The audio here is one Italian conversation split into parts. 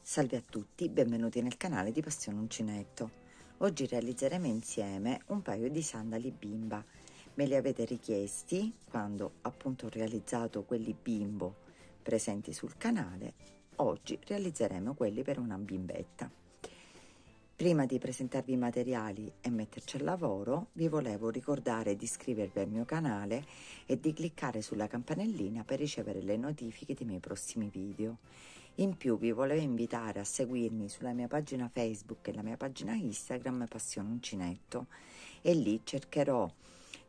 Salve a tutti, benvenuti nel canale di Passione Uncinetto. Oggi realizzeremo insieme un paio di sandali bimba. Me li avete richiesti quando appunto ho realizzato quelli bimbo presenti sul canale. Oggi realizzeremo quelli per una bimbetta. Prima di presentarvi i materiali e metterci al lavoro, vi volevo ricordare di iscrivervi al mio canale e di cliccare sulla campanellina per ricevere le notifiche dei miei prossimi video. In più vi volevo invitare a seguirmi sulla mia pagina Facebook e la mia pagina Instagram Passione Uncinetto, e lì cercherò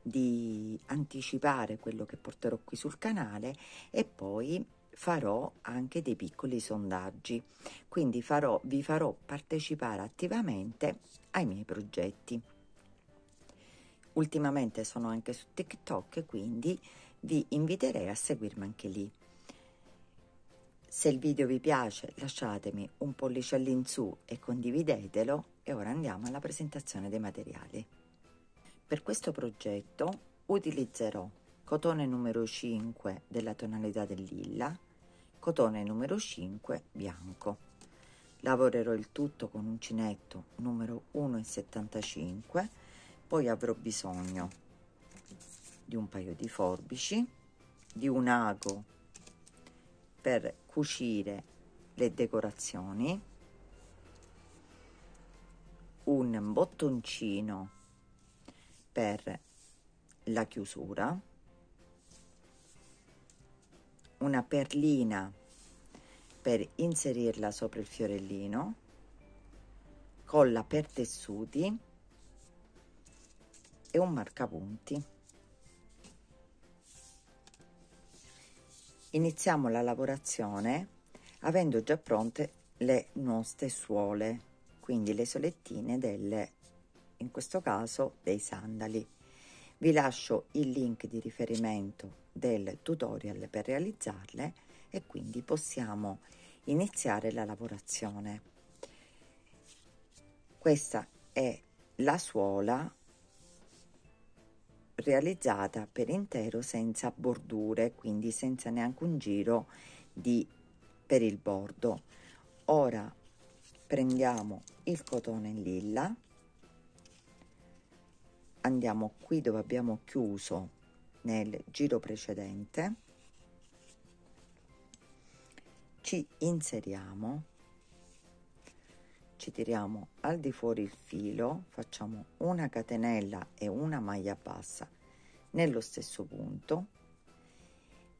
di anticipare quello che porterò qui sul canale e poi farò anche dei piccoli sondaggi, quindi vi farò partecipare attivamente ai miei progetti. Ultimamente sono anche su TikTok, quindi vi inviterei a seguirmi anche lì. Se il video vi piace lasciatemi un pollice all'insù e condividetelo, e ora andiamo alla presentazione dei materiali. Per questo progetto utilizzerò cotone numero 5 della tonalità del lilla, cotone numero 5 bianco. Lavorerò il tutto con uncinetto numero 1,75, poi avrò bisogno di un paio di forbici, di un ago per cucire le decorazioni, un bottoncino per la chiusura, una perlina per inserirla sopra il fiorellino, colla per tessuti e un marcapunti. Iniziamo la lavorazione avendo già pronte le nostre suole, quindi le solettine in questo caso dei sandali. Vi lascio il link di riferimento del tutorial per realizzarle e quindi possiamo iniziare la lavorazione. Questa è la suola realizzata per intero senza bordure, quindi senza neanche un giro per il bordo. Ora prendiamo il cotone in lilla, andiamo qui dove abbiamo chiuso nel giro precedente, ci inseriamo, ci tiriamo al di fuori il filo, facciamo una catenella e una maglia bassa nello stesso punto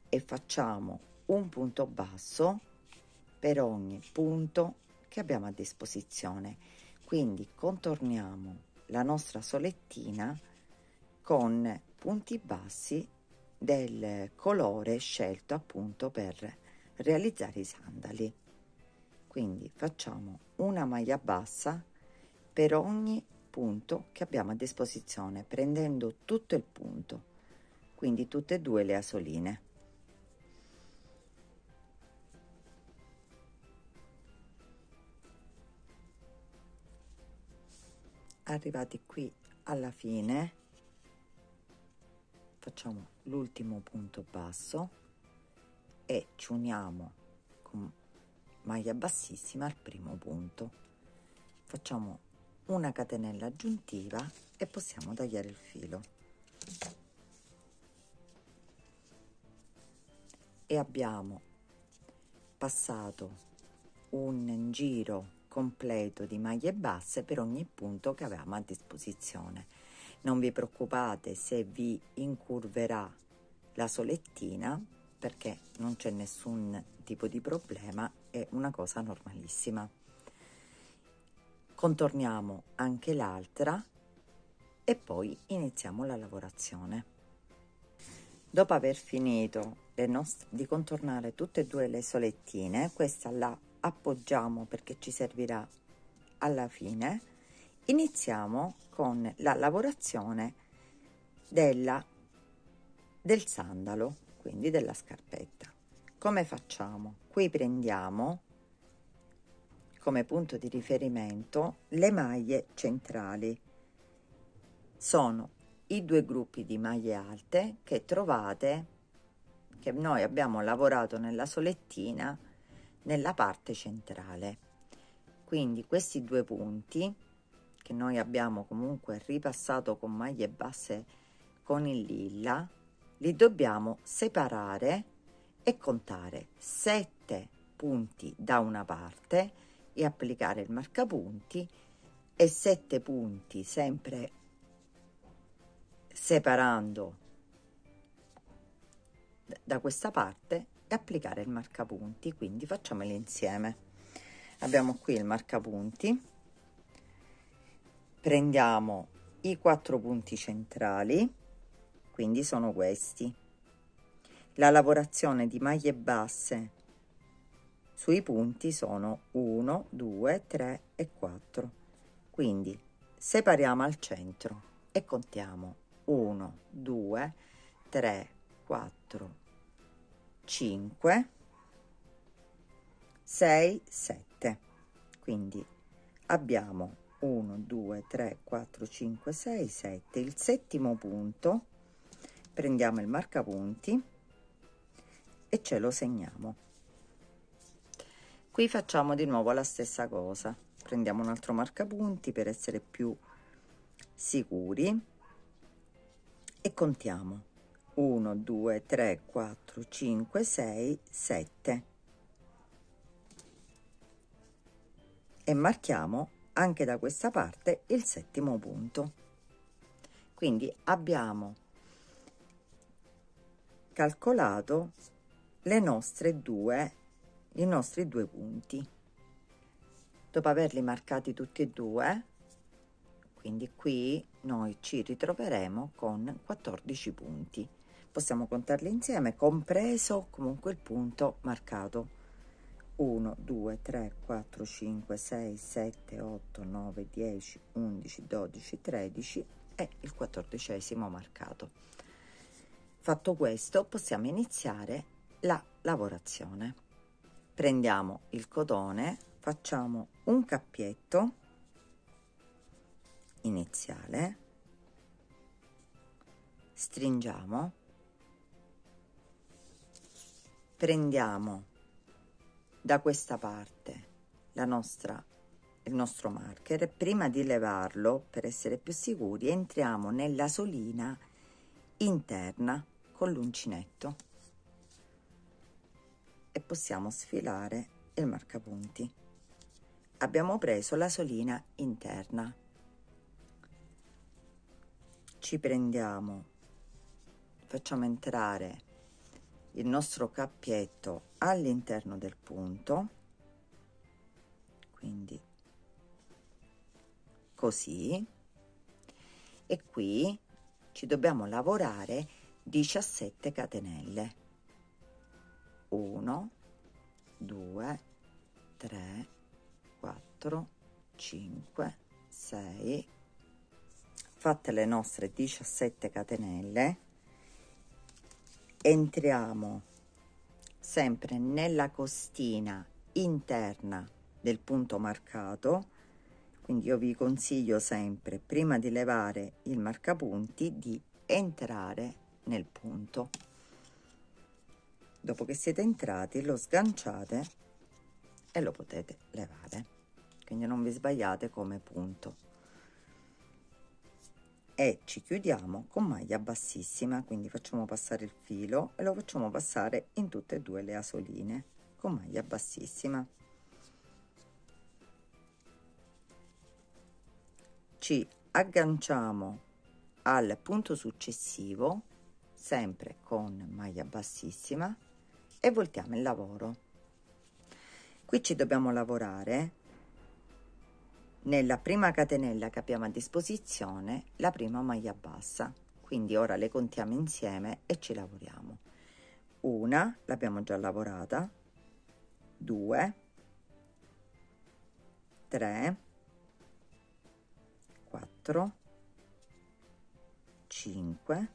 e facciamo un punto basso per ogni punto che abbiamo a disposizione. Quindi contorniamo la nostra solettina con punti bassi del colore scelto appunto per realizzare i sandali. Quindi facciamo una maglia bassa per ogni punto che abbiamo a disposizione, prendendo tutto il punto, quindi tutte e due le asoline. Arrivati qui alla fine facciamo l'ultimo punto basso e ci uniamo con maglia bassissima al primo punto, facciamo una catenella aggiuntiva e possiamo tagliare il filo, e abbiamo passato un giro completo di maglie basse per ogni punto che avevamo a disposizione. Non vi preoccupate se vi incurverà la solettina, perché non c'è nessun tipo di problema, è una cosa normalissima. Contorniamo anche l'altra e poi iniziamo la lavorazione. Dopo aver finito di contornare tutte e due le solettine, questa la appoggiamo perché ci servirà alla fine. Iniziamo con la lavorazione del sandalo, quindi della scarpetta. Come facciamo? Qui prendiamo come punto di riferimento le maglie centrali. Sono i due gruppi di maglie alte che trovate, che noi abbiamo lavorato nella solettina nella parte centrale. Quindi questi due punti che noi abbiamo comunque ripassato con maglie basse con il lilla, li dobbiamo separare e contare 7 punti da una parte e applicare il marcapunti, e 7 punti sempre separando da questa parte e applicare il marcapunti. Quindi facciamoli insieme. Abbiamo qui il marcapunti, prendiamo i 4 punti centrali, quindi sono questi. La lavorazione di maglie basse sui punti sono 1, 2, 3 e 4, quindi separiamo al centro e contiamo 1, 2, 3, 4, 5, 6, 7. Quindi abbiamo 1, 2, 3, 4, 5, 6, 7. Il settimo punto prendiamo il marcapunti e ce lo segniamo. Qui facciamo di nuovo la stessa cosa, prendiamo un altro marcapunti per essere più sicuri e contiamo 1, 2, 3, 4, 5, 6, 7 e marchiamo anche da questa parte il settimo punto. Quindi abbiamo calcolato i nostri due punti. Dopo averli marcati tutti e due, quindi qui noi ci ritroveremo con 14 punti. Possiamo contarli insieme, compreso comunque il punto marcato. 1, 2, 3, 4, 5, 6, 7, 8, 9, 10, 11, 12, 13 e il 14° marcato. Fatto questo, possiamo iniziare la lavorazione. Prendiamo il cotone, facciamo un cappietto iniziale, stringiamo, prendiamo da questa parte il nostro marker. Prima di levarlo, per essere più sicuri, entriamo nella solina interna con l'uncinetto e possiamo sfilare il marcapunti. Abbiamo preso la solina interna, ci prendiamo, facciamo entrare il nostro cappietto all'interno del punto, quindi così, e qui ci dobbiamo lavorare 17 catenelle. 1, 2, 3, 4, 5, 6. Fatte le nostre 17 catenelle, entriamo sempre nella costina interna del punto marcato. Quindi io vi consiglio sempre, prima di levare il marcapunti, di entrare nel punto. Dopo che siete entrati, lo sganciate e lo potete levare, quindi non vi sbagliate come punto. E ci chiudiamo con maglia bassissima, quindi facciamo passare il filo e lo facciamo passare in tutte e due le asoline con maglia bassissima. Ci agganciamo al punto successivo, sempre con maglia bassissima, e voltiamo il lavoro. Qui ci dobbiamo lavorare nella prima catenella che abbiamo a disposizione la prima maglia bassa, quindi ora le contiamo insieme e ci lavoriamo. Una l'abbiamo già lavorata, 2, 3, 4, 5,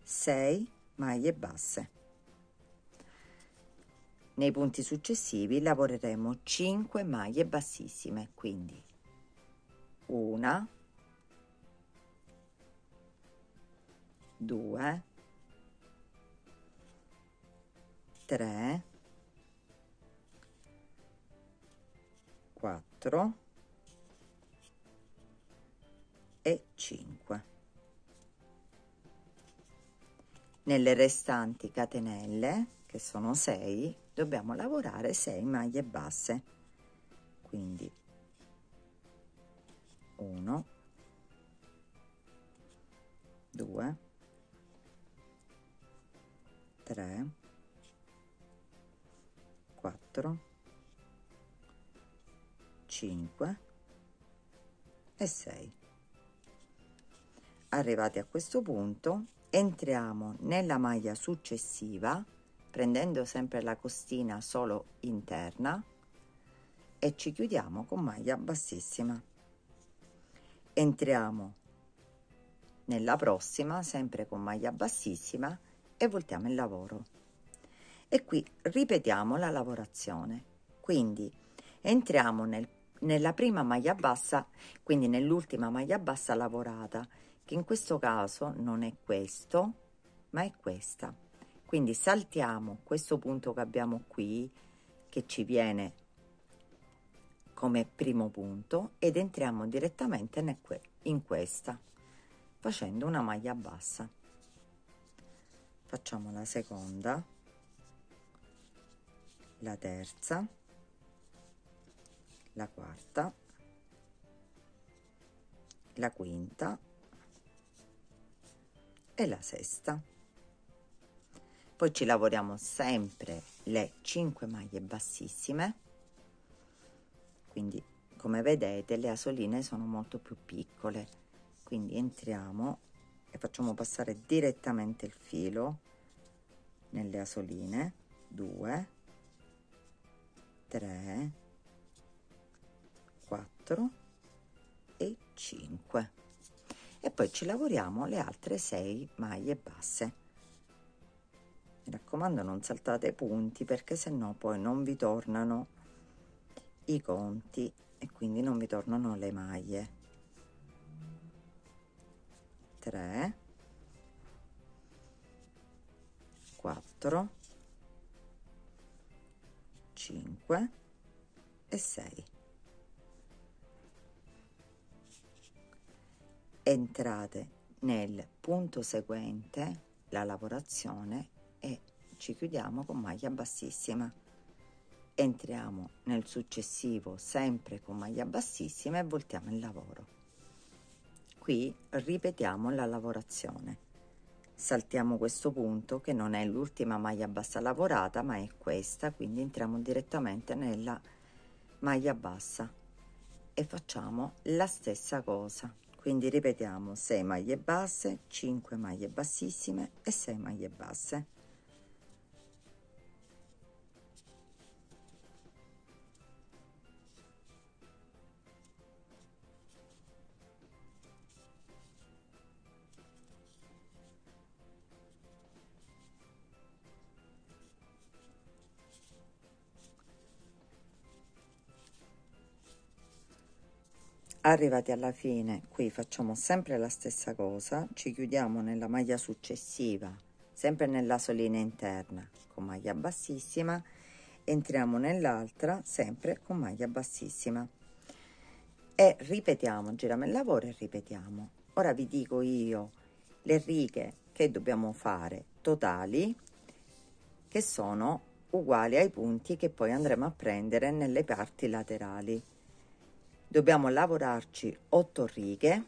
6 maglie basse. Nei punti successivi lavoreremo 5 maglie bassissime, quindi 1, 2, 3, 4 e 5. Nelle restanti catenelle, che sono 6, dobbiamo lavorare 6 maglie basse, quindi 1, 2, 3, 4, 5 e 6. Arrivati a questo punto, entriamo nella maglia successiva, prendendo sempre la costina solo interna, e ci chiudiamo con maglia bassissima. Entriamo nella prossima, sempre con maglia bassissima, e voltiamo il lavoro. E qui ripetiamo la lavorazione. Quindi entriamo nella prima maglia bassa, quindi nell'ultima maglia bassa lavorata, che in questo caso non è questo, ma è questa. Quindi saltiamo questo punto che abbiamo qui, che ci viene come primo punto, ed entriamo direttamente in questa, facendo una maglia bassa. Facciamo la seconda, la terza, la quarta, la quinta e la sesta. Poi ci lavoriamo sempre le 5 maglie bassissime, quindi come vedete le asoline sono molto più piccole, quindi entriamo e facciamo passare direttamente il filo nelle asoline. 2, 3, 4 e 5, e poi ci lavoriamo le altre 6 maglie basse. Mi raccomando, non saltate i punti, perché sennò poi non vi tornano i conti e quindi non vi tornano le maglie. 3, 4, 5 e 6. Entrate nel punto seguente la lavorazione e ci chiudiamo con maglia bassissima. Entriamo nel successivo sempre con maglia bassissima e voltiamo il lavoro. Qui ripetiamo la lavorazione. Saltiamo questo punto che non è l'ultima maglia bassa lavorata, ma è questa, quindi entriamo direttamente nella maglia bassa e facciamo la stessa cosa. Quindi ripetiamo 6 maglie basse, 5 maglie bassissime e 6 maglie basse. Arrivati alla fine, qui facciamo sempre la stessa cosa, ci chiudiamo nella maglia successiva, sempre nell'asolina interna con maglia bassissima, entriamo nell'altra sempre con maglia bassissima e ripetiamo, giriamo il lavoro e ripetiamo. Ora vi dico io le righe che dobbiamo fare totali, che sono uguali ai punti che poi andremo a prendere nelle parti laterali. Dobbiamo lavorarci 8 righe,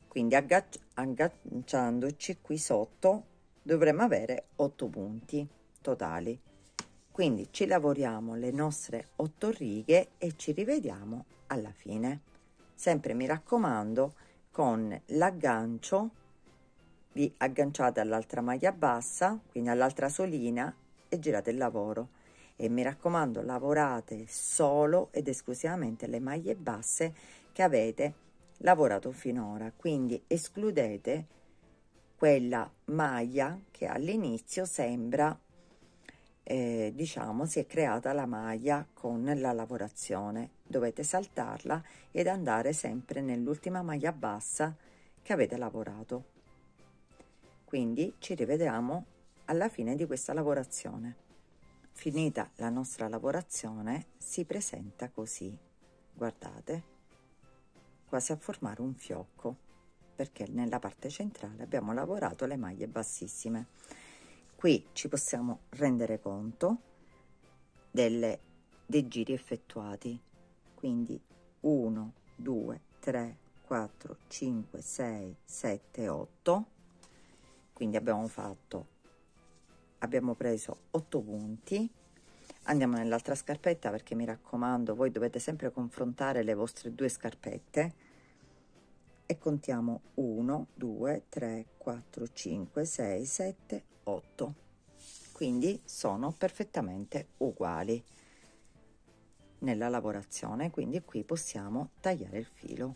quindi agganciandoci qui sotto dovremo avere 8 punti totali. Quindi ci lavoriamo le nostre 8 righe e ci rivediamo alla fine. Sempre mi raccomando, con l'aggancio vi agganciate all'altra maglia bassa, quindi all'altra solina, e girate il lavoro. E mi raccomando, lavorate solo ed esclusivamente le maglie basse che avete lavorato finora, quindi escludete quella maglia che all'inizio sembra diciamo si è creata la maglia con la lavorazione. Dovete saltarla ed andare sempre nell'ultima maglia bassa che avete lavorato. Quindi ci rivediamo alla fine di questa lavorazione. Finita la nostra lavorazione si presenta così. guardate, quasi a formare un fiocco, perché nella parte centrale abbiamo lavorato le maglie bassissime. Qui ci possiamo rendere conto dei giri effettuati, quindi 1 2 3 4 5 6 7 8, quindi abbiamo preso 8 punti. Andiamo nell'altra scarpetta, perché mi raccomando, voi dovete sempre confrontare le vostre due scarpette, e contiamo 1 2 3 4 5 6 7 8, quindi sono perfettamente uguali nella lavorazione. Quindi qui possiamo tagliare il filo.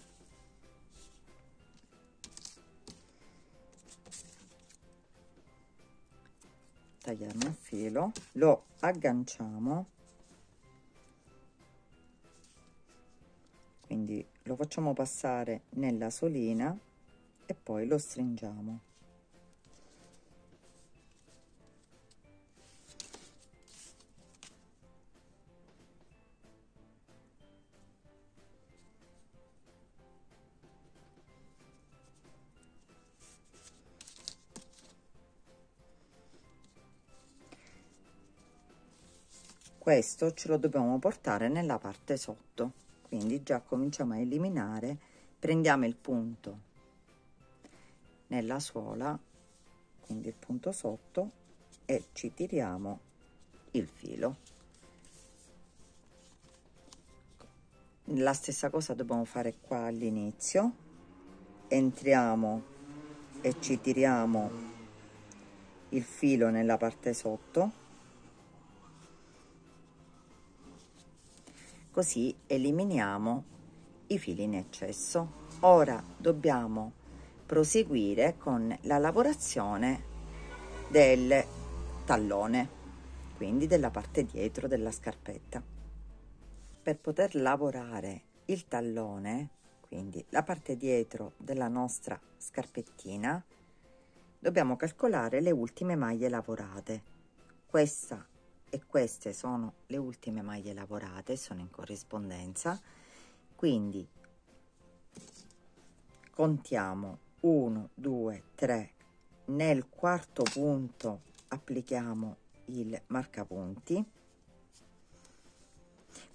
Tagliamo il filo, lo agganciamo, quindi lo facciamo passare nella solina e poi lo stringiamo. Questo ce lo dobbiamo portare nella parte sotto, quindi già cominciamo a eliminare. Prendiamo il punto nella suola, quindi il punto sotto, e ci tiriamo il filo. La stessa cosa dobbiamo fare qua all'inizio, entriamo e ci tiriamo il filo nella parte sotto, così eliminiamo i fili in eccesso. Ora dobbiamo proseguire con la lavorazione del tallone, quindi della parte dietro della scarpetta. Per poter lavorare il tallone, quindi la parte dietro della nostra scarpettina, dobbiamo calcolare le ultime maglie lavorate. Questa e queste sono le ultime maglie lavorate, sono in corrispondenza, quindi contiamo 1 2 3, nel quarto punto applichiamo il marcapunti.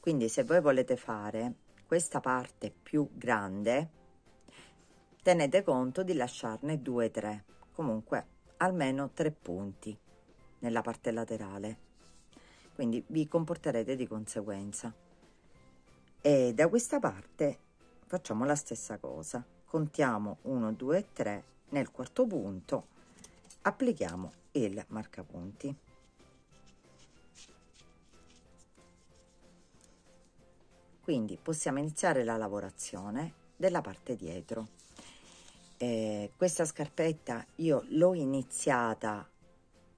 Quindi se voi volete fare questa parte più grande, tenete conto di lasciarne 2 3, comunque almeno 3 punti nella parte laterale, quindi vi comporterete di conseguenza. E da questa parte facciamo la stessa cosa, contiamo 1 2 3, nel quarto punto applichiamo il marcapunti. Quindi possiamo iniziare la lavorazione della parte dietro. Questa scarpetta io l'ho iniziata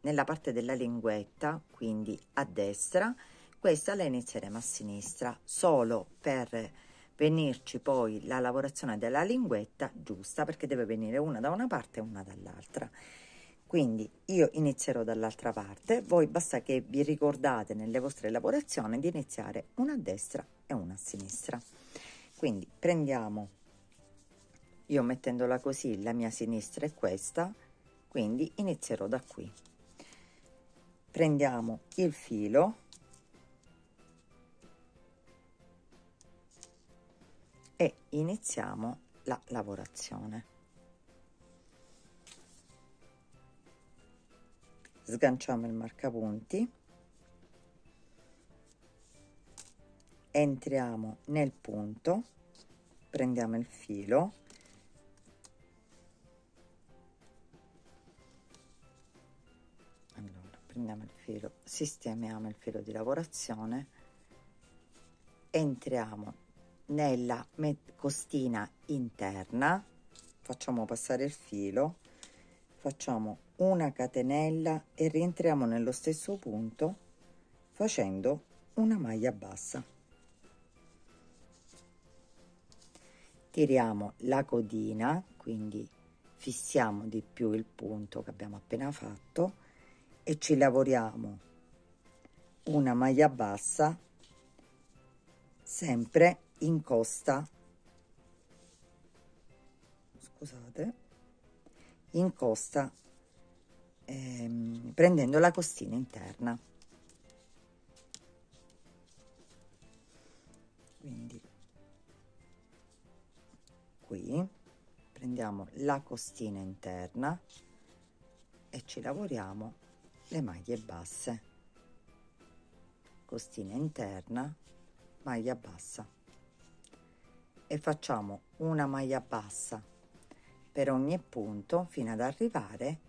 nella parte della linguetta, quindi a destra, questa la inizieremo a sinistra, solo per venirci poi la lavorazione della linguetta giusta, perché deve venire una da una parte e una dall'altra. Quindi io inizierò dall'altra parte, voi basta che vi ricordate nelle vostre lavorazioni di iniziare una a destra e una a sinistra. Quindi prendiamo, io mettendola così, la mia sinistra è questa, quindi inizierò da qui. Prendiamo il filo e iniziamo la lavorazione. Sganciamo il marcapunti, entriamo nel punto, prendiamo il filo, allora prendiamo il filo, sistemiamo il filo di lavorazione, entriamo nella costina interna, facciamo passare il filo, facciamo una catenella e rientriamo nello stesso punto facendo una maglia bassa. Tiriamo la codina, quindi fissiamo di più il punto che abbiamo appena fatto e ci lavoriamo una maglia bassa sempre incosta, scusate, incosta prendendo la costina interna. Quindi qui prendiamo la costina interna e ci lavoriamo le maglie basse, costina interna, maglia bassa, e facciamo una maglia bassa per ogni punto fino ad arrivare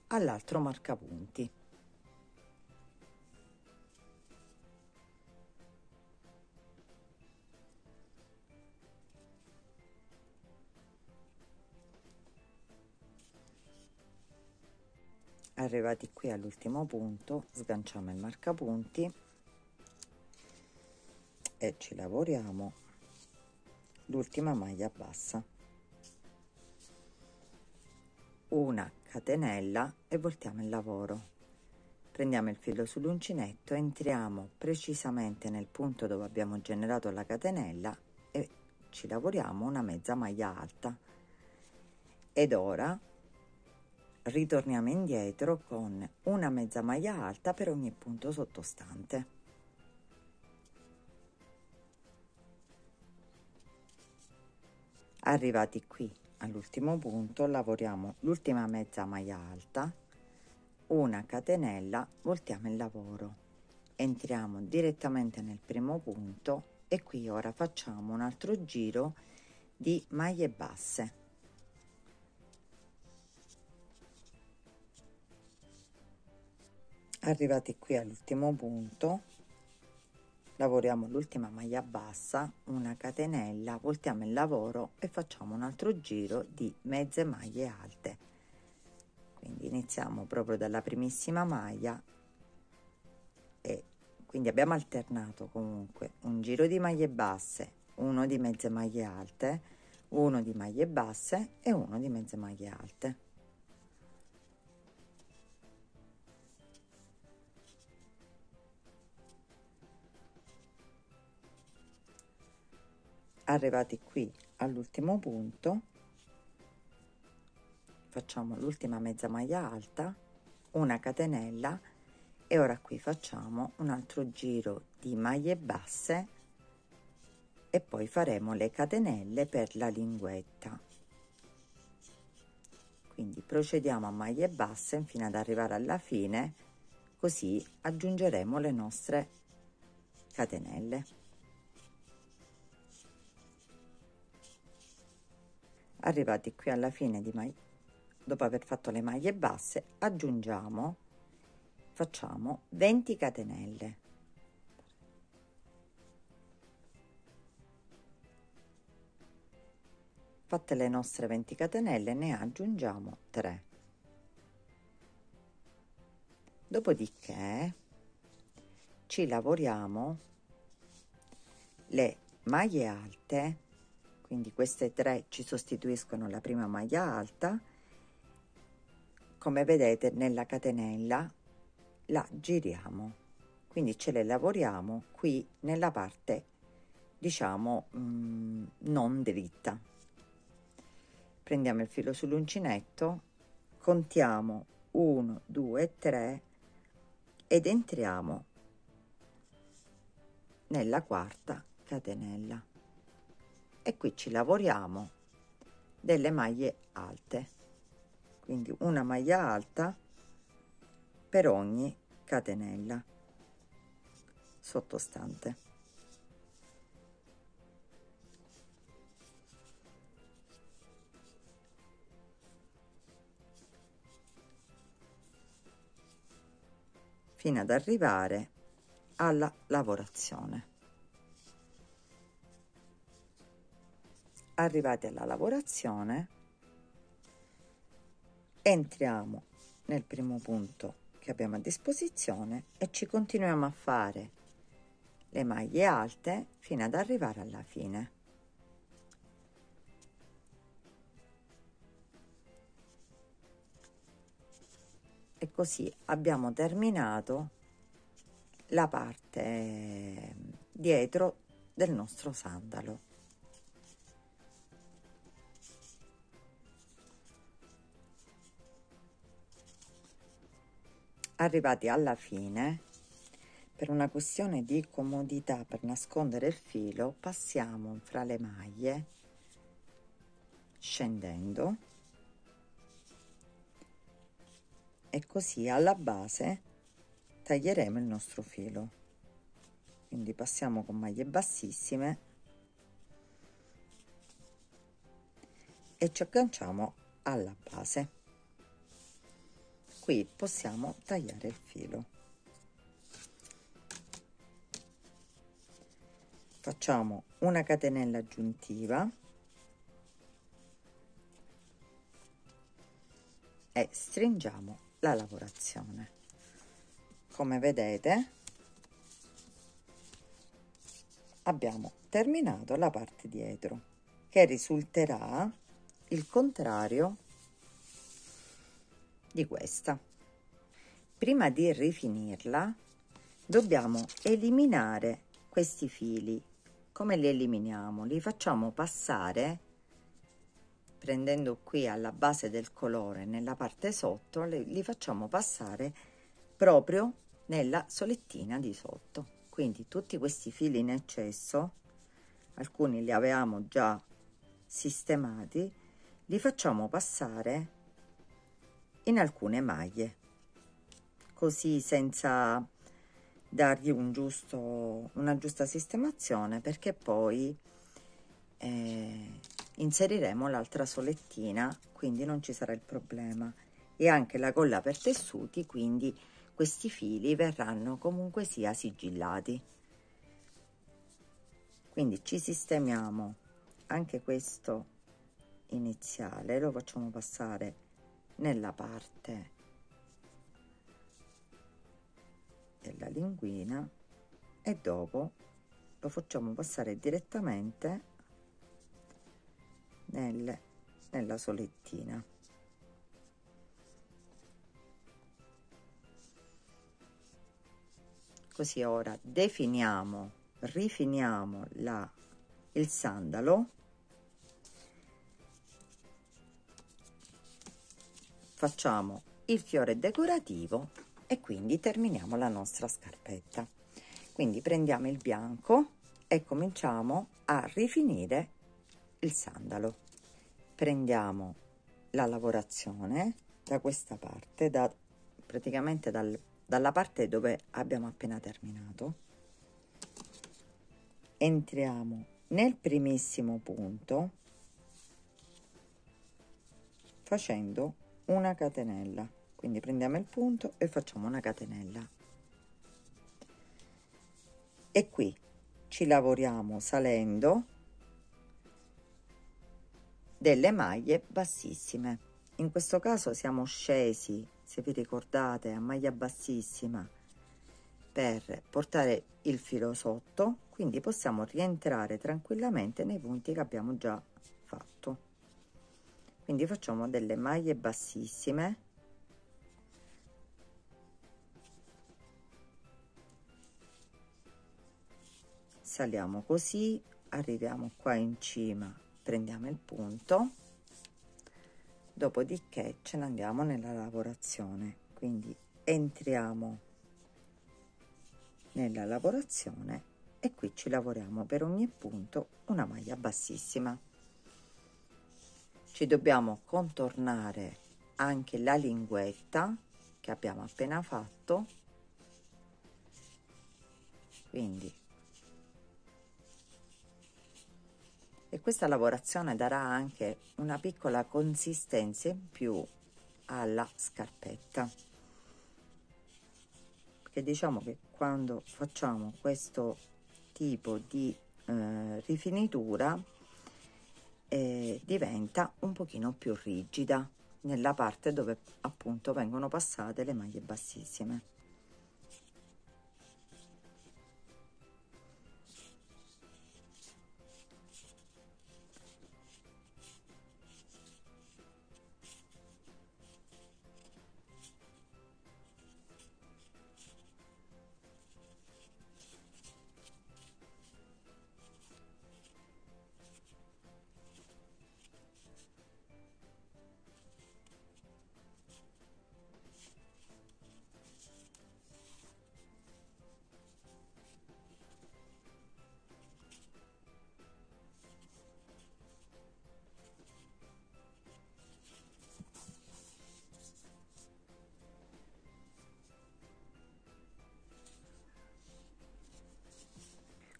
all'altro marcapunti. Arrivati qui all'ultimo punto, sganciamo il marcapunti e ci lavoriamo l'ultima maglia bassa, una catenella e voltiamo il lavoro. Prendiamo il filo sull'uncinetto, entriamo precisamente nel punto dove abbiamo generato la catenella e ci lavoriamo una mezza maglia alta. Ed ora ritorniamo indietro con una mezza maglia alta per ogni punto sottostante. Arrivati qui all'ultimo punto, lavoriamo l'ultima mezza maglia alta, una catenella, voltiamo il lavoro, entriamo direttamente nel primo punto e qui ora facciamo un altro giro di maglie basse. Arrivati qui all'ultimo punto, lavoriamo l'ultima maglia bassa, una catenella, voltiamo il lavoro e facciamo un altro giro di mezze maglie alte. Quindi iniziamo proprio dalla primissima maglia e quindi abbiamo alternato comunque un giro di maglie basse, uno di mezze maglie alte, uno di maglie basse e uno di mezze maglie alte. Arrivati qui all'ultimo punto, facciamo l'ultima mezza maglia alta, una catenella e ora qui facciamo un altro giro di maglie basse e poi faremo le catenelle per la linguetta. Quindi procediamo a maglie basse fino ad arrivare alla fine, così aggiungeremo le nostre catenelle. Arrivati qui alla fine dopo aver fatto le maglie basse, facciamo 20 catenelle. Fatte le nostre 20 catenelle, ne aggiungiamo 3. Dopodiché ci lavoriamo le maglie alte, quindi queste 3 ci sostituiscono la prima maglia alta. Come vedete nella catenella la giriamo, quindi ce le lavoriamo qui nella parte, diciamo, non dritta. Prendiamo il filo sull'uncinetto, contiamo 1 2 3 ed entriamo nella quarta catenella e qui ci lavoriamo delle maglie alte, quindi una maglia alta per ogni catenella sottostante. Fino ad arrivare alla lavorazione. Arrivati alla lavorazione, entriamo nel primo punto che abbiamo a disposizione e ci continuiamo a fare le maglie alte fino ad arrivare alla fine. E così abbiamo terminato la parte dietro del nostro sandalo. Arrivati alla fine, per una questione di comodità, per nascondere il filo, passiamo fra le maglie scendendo, e così alla base taglieremo il nostro filo. Quindi passiamo con maglie bassissime e ci agganciamo alla base. Qui possiamo tagliare il filo. Facciamo una catenella aggiuntiva e stringiamo la lavorazione. Come vedete, abbiamo terminato la parte dietro, che risulterà il contrario di questa. Prima di rifinirla dobbiamo eliminare questi fili. Come li eliminiamo? Li facciamo passare, prendendo qui alla base del colore nella parte sotto, li facciamo passare proprio nella solettina di sotto. Quindi tutti questi fili in eccesso, alcuni li avevamo già sistemati, li facciamo passare in alcune maglie, così senza dargli una giusta sistemazione, perché poi inseriremo l'altra solettina, quindi non ci sarà il problema. E anche la colla per tessuti, quindi questi fili verranno comunque sia sigillati. Quindi ci sistemiamo anche questo iniziale, lo facciamo passare nella parte della linguina e dopo lo facciamo passare direttamente nella solettina. Così ora rifiniamo il sandalo, facciamo il fiore decorativo e quindi terminiamo la nostra scarpetta. Quindi prendiamo il bianco e cominciamo a rifinire il sandalo. Prendiamo la lavorazione da questa parte, praticamente dalla parte dove abbiamo appena terminato, entriamo nel primissimo punto facendo una catenella. Quindi prendiamo il punto e facciamo una catenella, e qui ci lavoriamo salendo delle maglie bassissime. In questo caso siamo scesi, se vi ricordate, a maglia bassissima per portare il filo sotto, quindi possiamo rientrare tranquillamente nei punti che abbiamo già fatto. Quindi facciamo delle maglie bassissime, saliamo così, arriviamo qua in cima, prendiamo il punto, dopodiché ce ne andiamo nella lavorazione. Quindi entriamo nella lavorazione e qui ci lavoriamo per ogni punto una maglia bassissima. Ci dobbiamo contornare anche la linguetta che abbiamo appena fatto, quindi, e questa lavorazione darà anche una piccola consistenza in più alla scarpetta, perché diciamo che quando facciamo questo tipo di rifinitura diventa un pochino più rigida nella parte dove appunto vengono passate le maglie bassissime.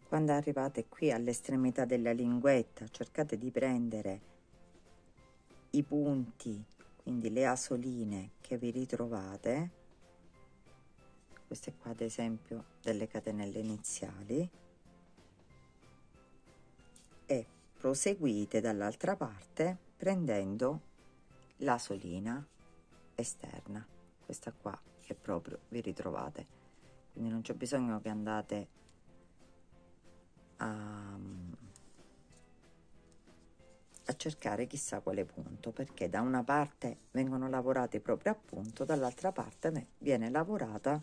Quando arrivate qui all'estremità della linguetta, cercate di prendere i punti, quindi le asoline che vi ritrovate, queste qua ad esempio delle catenelle iniziali, e proseguite dall'altra parte prendendo l'asolina esterna, questa qua che proprio vi ritrovate, quindi non c'è bisogno che andate a cercare chissà quale punto, perché da una parte vengono lavorati proprio a punto, dall'altra parte viene lavorata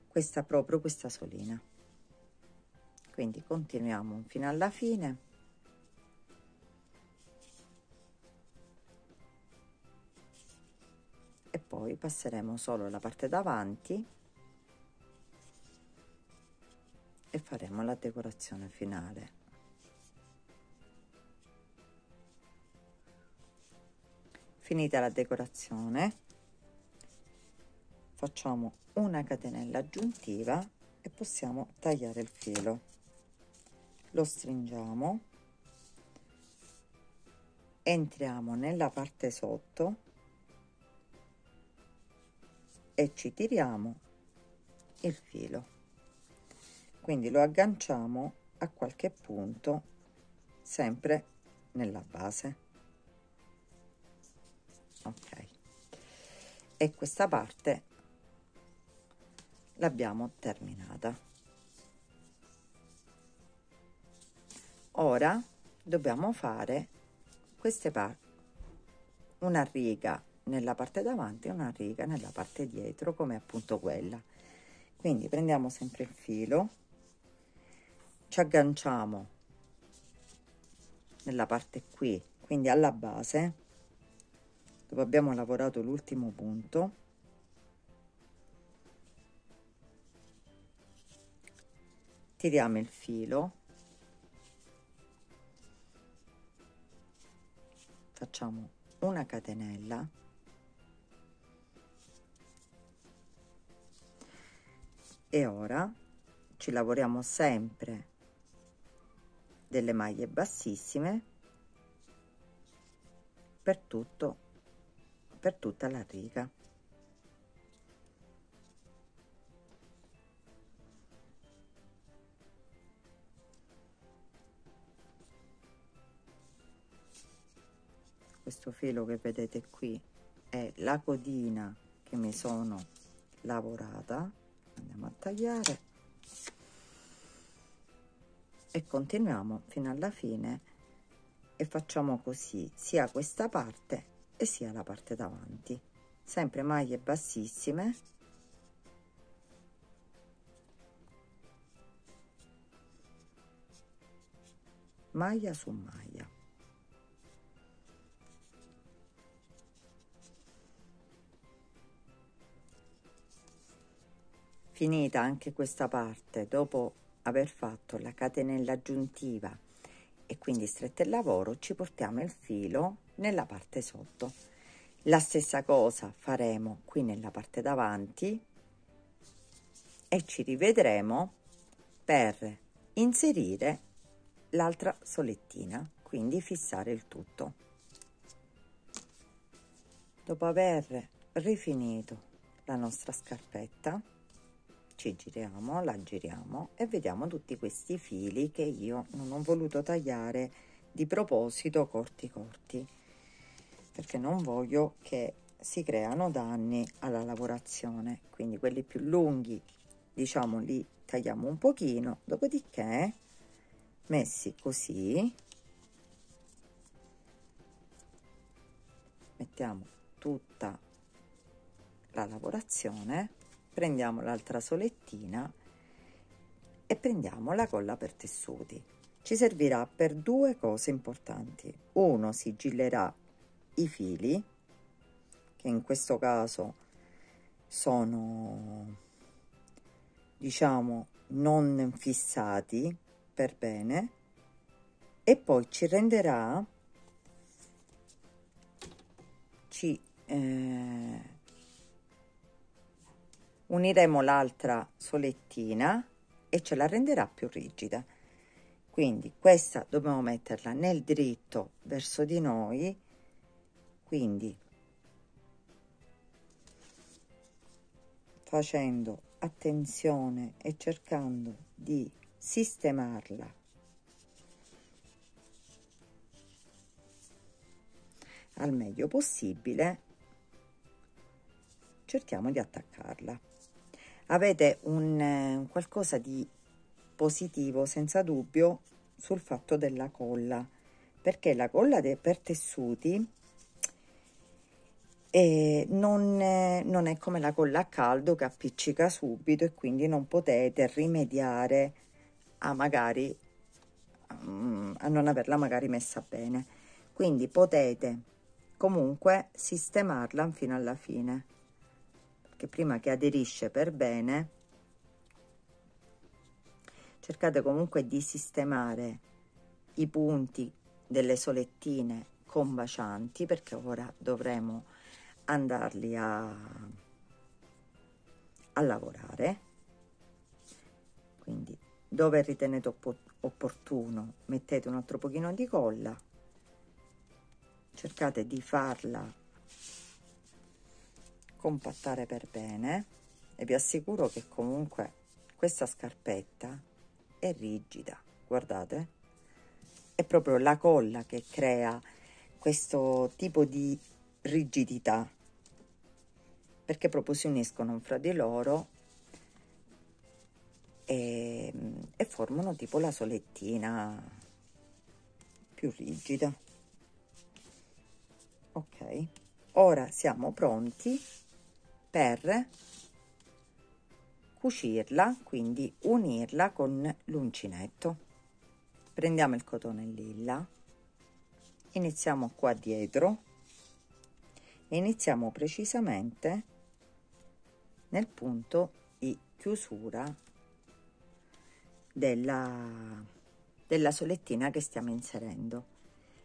questa solina. Quindi continuiamo fino alla fine. E poi passeremo solo la parte davanti e faremo la decorazione finale. Finita la decorazione, facciamo una catenella aggiuntiva e possiamo tagliare il filo. Lo stringiamo, entriamo nella parte sotto e ci tiriamo il filo, quindi lo agganciamo a qualche punto sempre nella base. Ok, e questa parte l'abbiamo terminata. Ora dobbiamo fare queste parti, una riga nella parte davanti e una riga nella parte dietro, come appunto quella. Quindi prendiamo sempre il filo, ci agganciamo nella parte qui, quindi alla base dove abbiamo lavorato l'ultimo punto, tiriamo il filo, facciamo una catenella e ora ci lavoriamo sempre delle maglie bassissime per tutta la riga. Questo filo che vedete qui è la codina che mi sono lavorata. Andiamo a tagliare e continuiamo fino alla fine e facciamo così sia questa parte e sia la parte davanti, sempre maglie bassissime, maglia su maglia. Finita anche questa parte, dopo aver fatto la catenella aggiuntiva e quindi stretto il lavoro, ci portiamo il filo nella parte sotto. La stessa cosa faremo qui nella parte davanti e ci rivedremo per inserire l'altra solettina, quindi fissare il tutto. Dopo aver rifinito la nostra scarpetta, ci giriamo, la giriamo e vediamo tutti questi fili che io non ho voluto tagliare di proposito corti, perché non voglio che si creano danni alla lavorazione. Quindi quelli più lunghi, diciamo, li tagliamo un pochino, dopodiché messi così mettiamo tutta la lavorazione, prendiamo l'altra solettina e prendiamo la colla per tessuti. Ci servirà per due cose importanti: uno, sigillerà i fili, che in questo caso sono, diciamo, non fissati per bene, e poi ci renderà, uniremo l'altra solettina e ce la renderà più rigida. Quindi questa dobbiamo metterla nel dritto verso di noi, quindi facendo attenzione e cercando di sistemarla al meglio possibile, cerchiamo di attaccarla. Avete un qualcosa di positivo senza dubbio sul fatto della colla, perché la colla per tessuti non è come la colla a caldo che appiccica subito e quindi non potete rimediare a magari a non averla magari messa bene. Quindi potete comunque sistemarla fino alla fine, perché prima che aderisce per bene cercate comunque di sistemare i punti delle solettine combacianti, perché ora dovremo andarli a lavorare. Quindi dove ritenete opportuno mettete un altro pochino di colla, cercate di farla compattare per bene e vi assicuro che comunque questa scarpetta è rigida, guardate, è proprio la colla che crea questo tipo di rigidità, perché proprio si uniscono fra di loro e formano tipo la solettina più rigida. Ok, ora siamo pronti per cucirla, quindi unirla con l'uncinetto. Prendiamo il cotone lilla, iniziamo qua dietro e iniziamo precisamente nel punto di chiusura della solettina che stiamo inserendo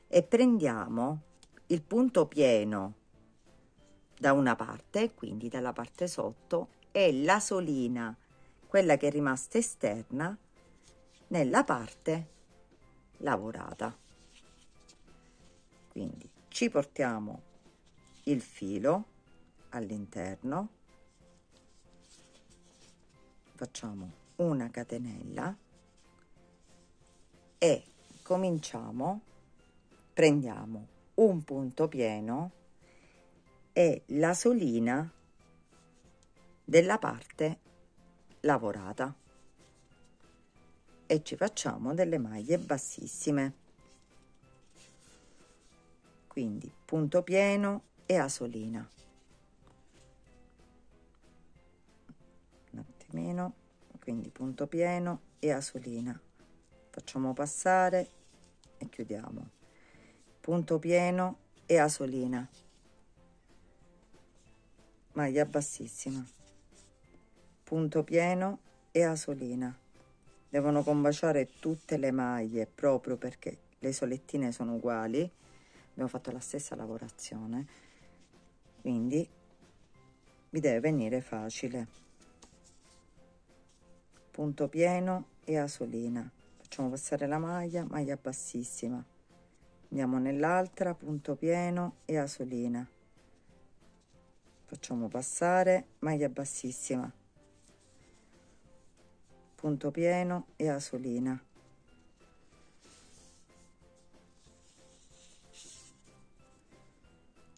e prendiamo il punto pieno da una parte, quindi dalla parte sotto, e la solina, quella che è rimasta esterna, nella parte lavorata. Quindi ci portiamo il filo all'interno, facciamo una catenella e cominciamo, prendiamo un punto pieno e la solina della parte lavorata e ci facciamo delle maglie bassissime, quindi punto pieno e asolina. Un attimino, quindi punto pieno e asolina, facciamo passare e chiudiamo, punto pieno e asolina, maglia bassissima, punto pieno e asolina. Devono combaciare tutte le maglie proprio perché le solettine sono uguali, abbiamo fatto la stessa lavorazione, quindi vi deve venire facile. Punto pieno e asolina, facciamo passare la maglia, maglia bassissima, andiamo nell'altra, punto pieno e asolina, facciamo passare, maglia bassissima, punto pieno e asolina,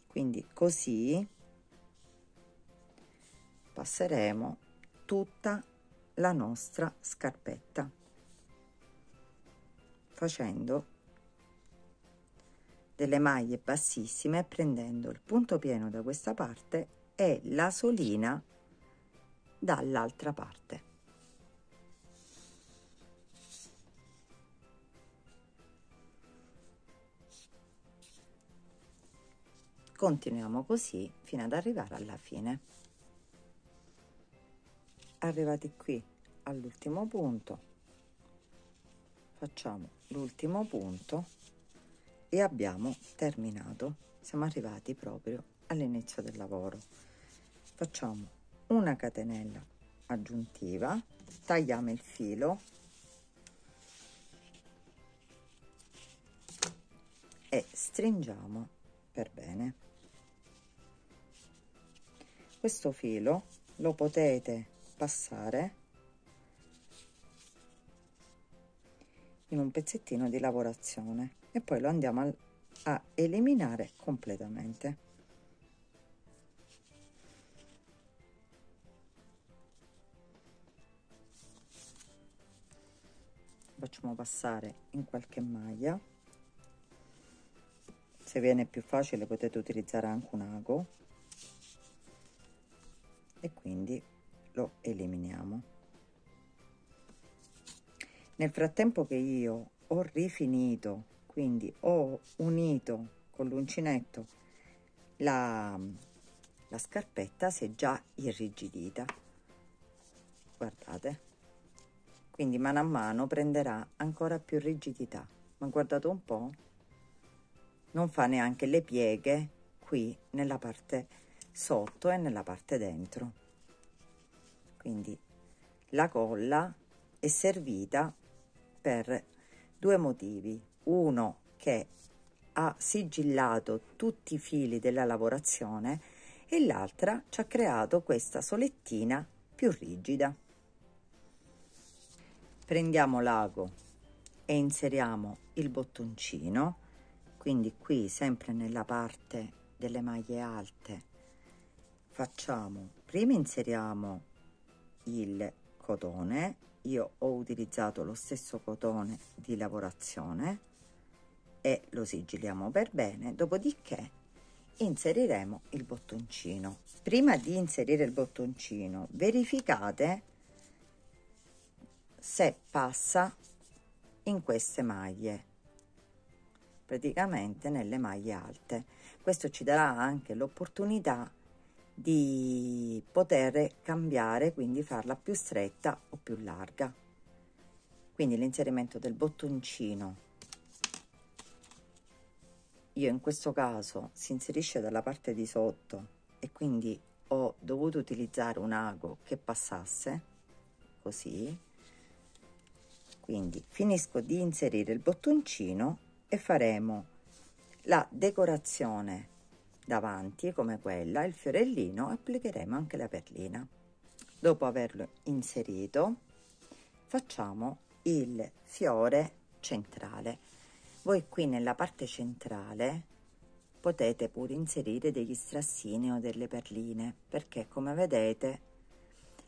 quindi così passeremo tutta la nostra scarpetta facendo delle maglie bassissime, prendendo il punto pieno da questa parte e la solina dall'altra parte. Continuiamo così fino ad arrivare alla fine. Arrivati qui all'ultimo punto, facciamo l'ultimo punto e abbiamo terminato. Siamo arrivati proprio all'inizio del lavoro. Facciamo una catenella aggiuntiva tagliamo il filo e stringiamo per bene. Questo filo lo potete passare in un pezzettino di lavorazione e poi lo andiamo a eliminare completamente. Facciamo passare in qualche maglia. Se viene più facile potete utilizzare anche un ago e quindi lo eliminiamo. Nel frattempo che io ho rifinito, quindi ho unito con l'uncinetto la scarpetta, si è già irrigidita, guardate, quindi mano a mano prenderà ancora più rigidità, ma guardate un po', non fa neanche le pieghe qui nella parte sotto e nella parte dentro. Quindi la colla è servita per due motivi: uno, che ha sigillato tutti i fili della lavorazione, e l'altra ci ha creato questa solettina più rigida. Prendiamo l'ago e inseriamo il bottoncino, quindi qui sempre nella parte delle maglie alte facciamo, prima inseriamo il cotone. Io ho utilizzato lo stesso cotone di lavorazione e lo sigilliamo per bene, dopodiché inseriremo il bottoncino. Prima di inserire il bottoncino verificate se passa in queste maglie, praticamente nelle maglie alte. Questo ci darà anche l'opportunità di poter cambiare, quindi farla più stretta o più larga. Quindi l'inserimento del bottoncino, io in questo caso si inserisce dalla parte di sotto e quindi ho dovuto utilizzare un ago che passasse così. Quindi finisco di inserire il bottoncino e faremo la decorazione davanti come quella, il fiorellino, applicheremo anche la perlina. Dopo averlo inserito facciamo il fiore centrale. Voi qui nella parte centrale potete pure inserire degli strassini o delle perline, perché come vedete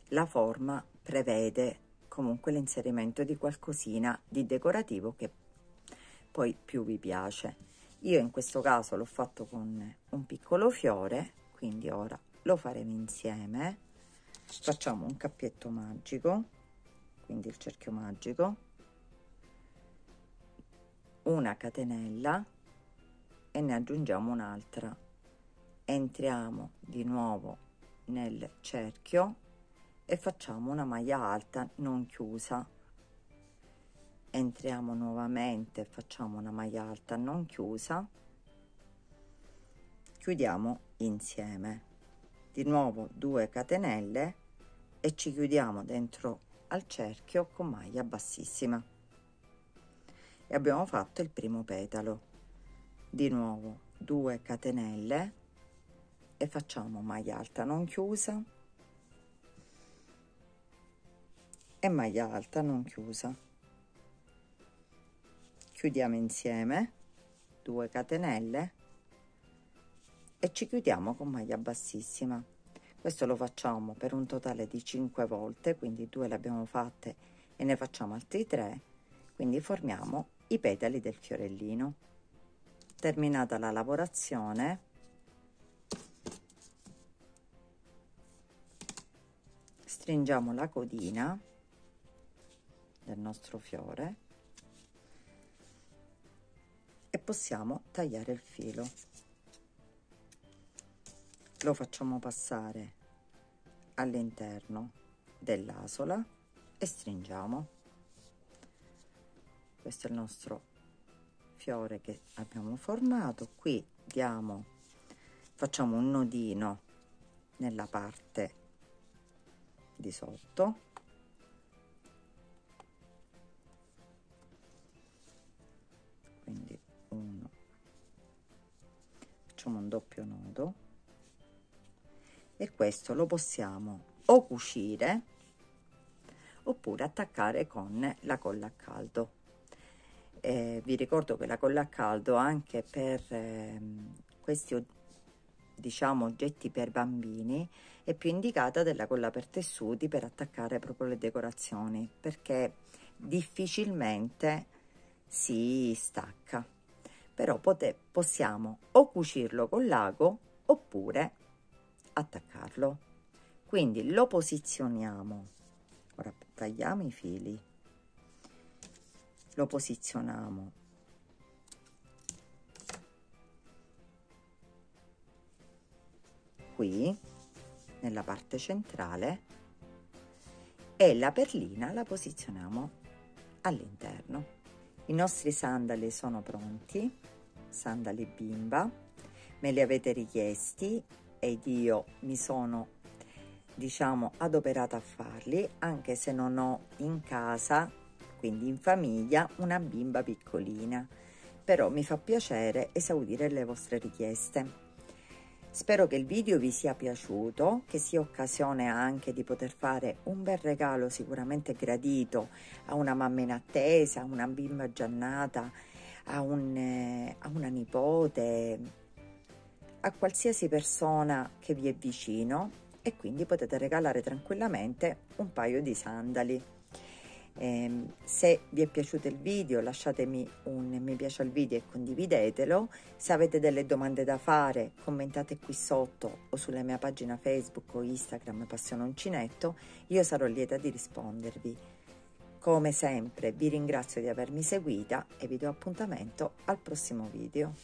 la forma prevede comunque l'inserimento di qualcosina di decorativo che poi più vi piace. Io in questo caso l'ho fatto con un piccolo fiore, quindi ora lo faremo insieme. Facciamo un cappietto magico, quindi il cerchio magico, una catenella e ne aggiungiamo un'altra. Entriamo di nuovo nel cerchio e facciamo una maglia alta non chiusa. Entriamo nuovamente, facciamo una maglia alta non chiusa, chiudiamo insieme, di nuovo 2 catenelle e ci chiudiamo dentro al cerchio con maglia bassissima e abbiamo fatto il primo petalo. Di nuovo 2 catenelle e facciamo maglia alta non chiusa e maglia alta non chiusa, chiudiamo insieme 2 catenelle e ci chiudiamo con maglia bassissima. Questo lo facciamo per un totale di 5 volte, quindi 2 le abbiamo fatte e ne facciamo altri 3, quindi formiamo i petali del fiorellino. Terminata la lavorazione stringiamo la codina del nostro fiore e possiamo tagliare il filo. Lo facciamo passare all'interno dell'asola e stringiamo. Questo è il nostro fiore che abbiamo formato. Qui facciamo un nodino nella parte di sotto facciamo un doppio nodo e questo lo possiamo o cucire oppure attaccare con la colla a caldo. Vi ricordo che la colla a caldo anche per questi diciamo oggetti per bambini è più indicata della colla per tessuti per attaccare proprio le decorazioni, perché difficilmente si stacca. Però possiamo o cucirlo con l'ago oppure attaccarlo. Quindi lo posizioniamo, ora tagliamo i fili, lo posizioniamo qui nella parte centrale e la perlina la posizioniamo all'interno. I nostri sandali sono pronti, sandali bimba, me li avete richiesti ed io mi sono diciamo adoperata a farli, anche se non ho in casa, quindi in famiglia, una bimba piccolina, però mi fa piacere esaudire le vostre richieste. Spero che il video vi sia piaciuto, che sia occasione anche di poter fare un bel regalo sicuramente gradito a una mamma in attesa, a una bimba già nata, a una nipote, a qualsiasi persona che vi è vicino, e quindi potete regalare tranquillamente un paio di sandali. Se vi è piaciuto il video lasciatemi un mi piace al video e condividetelo. Se avete delle domande da fare commentate qui sotto o sulla mia pagina Facebook o Instagram Passione Uncinetto, io sarò lieta di rispondervi. Come sempre vi ringrazio di avermi seguita e vi do appuntamento al prossimo video.